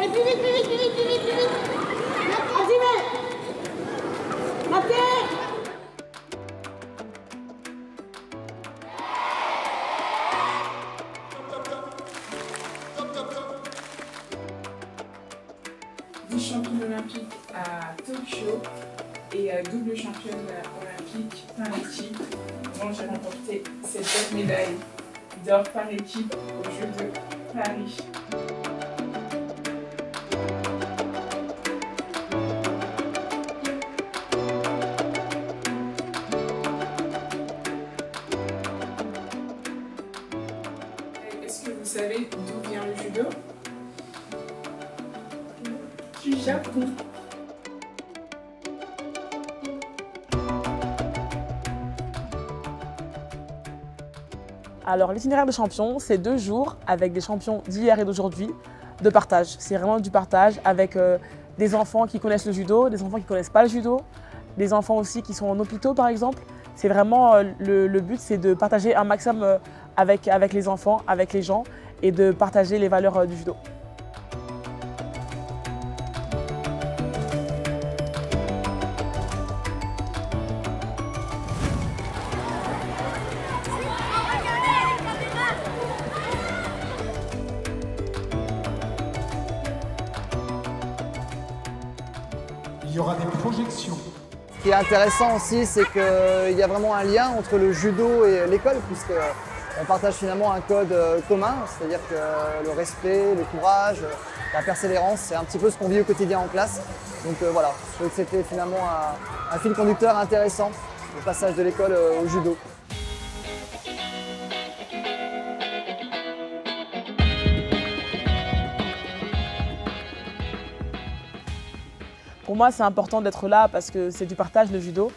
Allez, plus vite, plus vite, plus vite, plus vite, plus vite. Vas-y, mets. Mathieu. Vice-championne olympique à Tokyo et double championne olympique par équipe. Moi, j'ai remporté cette belle médaille d'or par équipe aux Jeux de Paris. Est-ce que vous savez d'où vient le judo? Du Japon. Alors l'itinéraire de champion, c'est 2 jours avec des champions d'hier et d'aujourd'hui de partage. C'est vraiment du partage avec des enfants qui connaissent le judo, des enfants qui ne connaissent pas le judo, des enfants aussi qui sont en hôpitaux par exemple. C'est vraiment le but, c'est de partager un maximum avec les enfants, avec les gens et de partager les valeurs du judo. Il y aura des projections. Ce qui est intéressant aussi, c'est qu'il y a vraiment un lien entre le judo et l'école, puisqu'on partage finalement un code commun, c'est-à-dire que le respect, le courage, la persévérance, c'est un petit peu ce qu'on vit au quotidien en classe. Donc voilà, je trouve que c'était finalement un fil conducteur intéressant, le passage de l'école au judo. Pour moi, c'est important d'être là parce que c'est du partage, le judo.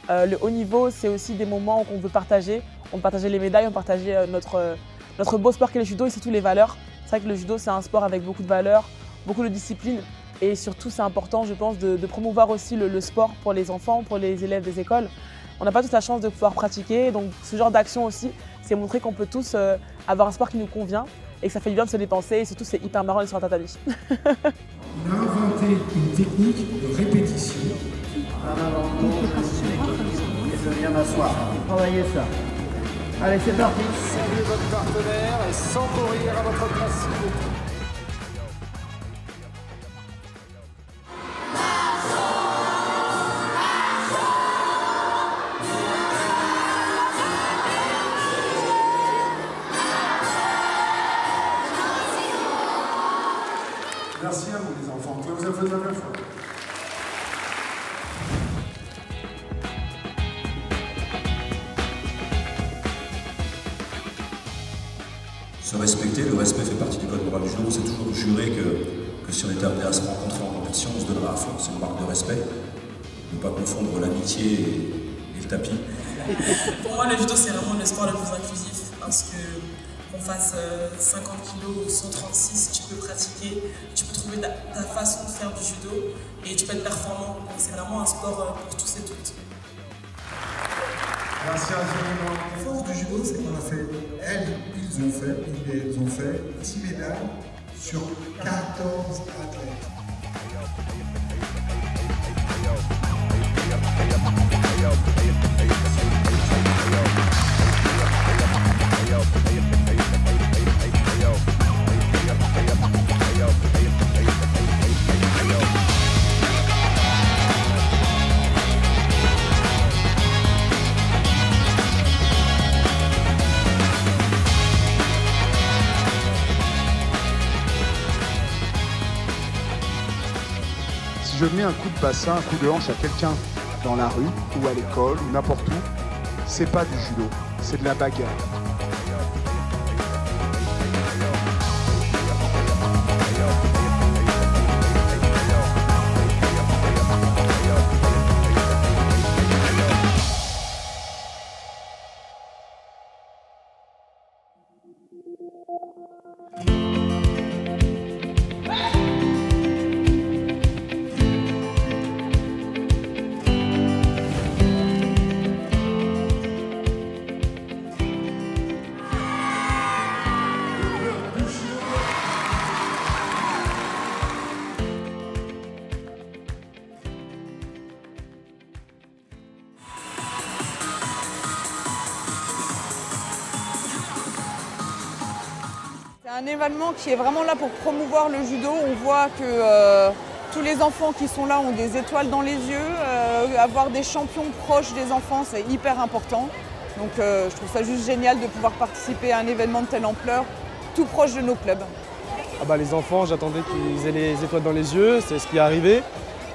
Le haut niveau, c'est aussi des moments qu'on veut partager. On veut partager les médailles, on veut partager notre beau sport qu'est le judo et surtout les valeurs. C'est vrai que le judo, c'est un sport avec beaucoup de valeurs, beaucoup de discipline. Et surtout, c'est important, je pense, de promouvoir aussi le sport pour les enfants, pour les élèves des écoles. On n'a pas toute la chance de pouvoir pratiquer, donc ce genre d'action aussi, c'est montrer qu'on peut tous avoir un sport qui nous convient et que ça fait du bien de se dépenser et surtout, c'est hyper marrant d'être sur un tatami. On a inventé une technique de répétition. En avant gauche, et je viens m'asseoir. Travaillez ça. Allez, c'est parti. Saluez votre partenaire et sans courir à votre place. Merci à vous les enfants. Vous pouvez vous applaudir la même fois. Se respecter, le respect fait partie du code moral du judo. On s'est toujours juré que si on était amené à se rencontrer en compétition, on se donnerait à fond. C'est une marque de respect. Ne pas confondre l'amitié et le tapis. Pour moi, le judo, c'est vraiment le sport le plus inclusif parce que qu'on fasse 50 kg ou 136, tu peux pratiquer, tu peux trouver ta façon de faire du judo et tu peux être performant. Donc c'est vraiment un sport pour tous et toutes. Merci infiniment. La force du judo, c'est qu'on a fait, ils ont fait 10 médailles sur 14 athlètes. Si je mets un coup de bassin, un coup de hanche à quelqu'un dans la rue ou à l'école ou n'importe où, c'est pas du judo, c'est de la bagarre. Un événement qui est vraiment là pour promouvoir le judo. On voit que tous les enfants qui sont là ont des étoiles dans les yeux. Avoir des champions proches des enfants, c'est hyper important. Donc je trouve ça juste génial de pouvoir participer à un événement de telle ampleur, tout proche de nos clubs. Ah bah, les enfants, j'attendais qu'ils aient les étoiles dans les yeux, c'est ce qui est arrivé.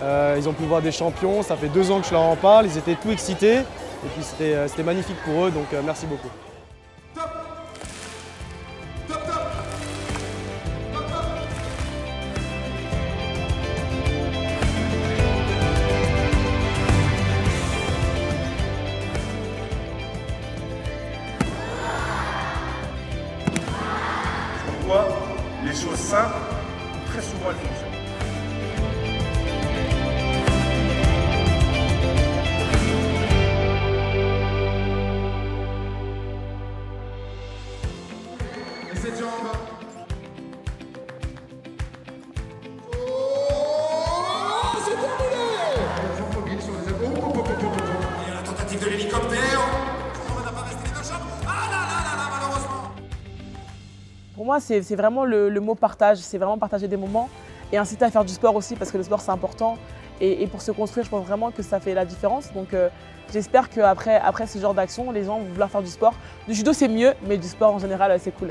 Ils ont pu voir des champions, ça fait 2 ans que je leur en parle, ils étaient tout excités. Et puis c'était magnifique pour eux, donc merci beaucoup. Pourquoi les choses simples, très souvent elles fonctionnent. Et cette jambe. Oh, c'est terminé. Jambe mobile sur les épaules. Et la tentative de l'hélicoptère. On n'a pas resté les 2 jambes. Ah là là là là, malheureusement. Pour moi, c'est vraiment le mot partage, c'est vraiment partager des moments et inciter à faire du sport aussi parce que le sport c'est important et pour se construire, je pense vraiment que ça fait la différence. Donc j'espère qu'après ce genre d'action, les gens vont vouloir faire du sport. Du judo c'est mieux, mais du sport en général c'est cool.